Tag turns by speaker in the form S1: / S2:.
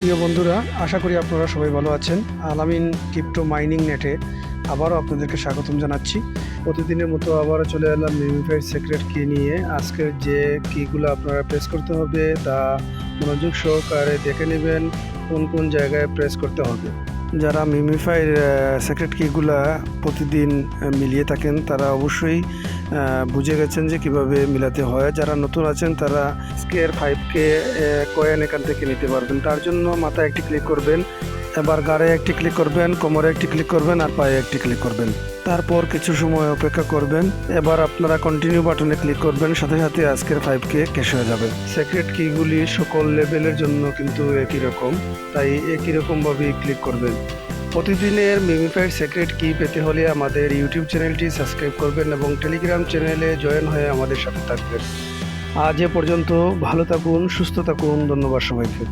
S1: প্রিয় বন্ধুরা, আশা করি আপনারা সবাই ভালো আছেন। আলামিন ক্রিপ্টো মাইনিং নেটে আবারও আপনাদেরকে স্বাগতম জানাচ্ছি। প্রতিদিনের মতো আবারও চলে এলাম মিমিফাইড সিক্রেট কি নিয়ে। আজকের যে কিগুলো আপনারা প্রেস করতে হবে তা মনোযোগ সহকারে দেখে নেবেন কোন কোন জায়গায় প্রেস করতে হবে। যারা মিমিফাইড সিক্রেট কিগুলা প্রতিদিন মিলিয়ে থাকেন তারা অবশ্যই বুঝে গেছেন যে কিভাবে মিলাতে হয়। যারা নতুন আছেন তারা স্কেয়ার 5K কয়েন এখান থেকে নিতে পারবেন। তার জন্য মাথায় একটি ক্লিক করবেন, এবার গাড়ে একটি ক্লিক করবেন, কোমরে একটি ক্লিক করবেন আর পায়ে একটি ক্লিক করবেন। তারপর কিছু সময় অপেক্ষা করবেন। এবার আপনারা কন্টিনিউ বাটনে ক্লিক করবেন, সাথে সাথে আজকের 5K ক্যাশ হয়ে যাবে। সিক্রেট কিগুলি সকল লেভেলের জন্য কিন্তু একই রকম, তাই একই রকমভাবেই ক্লিক করবেন। প্রতিদিনের মিমিফাইড সিক্রেট কি পেতে হলে আমাদের ইউটিউব চ্যানেলটি সাবস্ক্রাইব করবেন এবং টেলিগ্রাম চ্যানেলে জয়েন হয়ে আমাদের সাথে থাকবেন। আজ এ পর্যন্ত, ভালো থাকুন, সুস্থ থাকুন, ধন্যবাদ সবাইকে।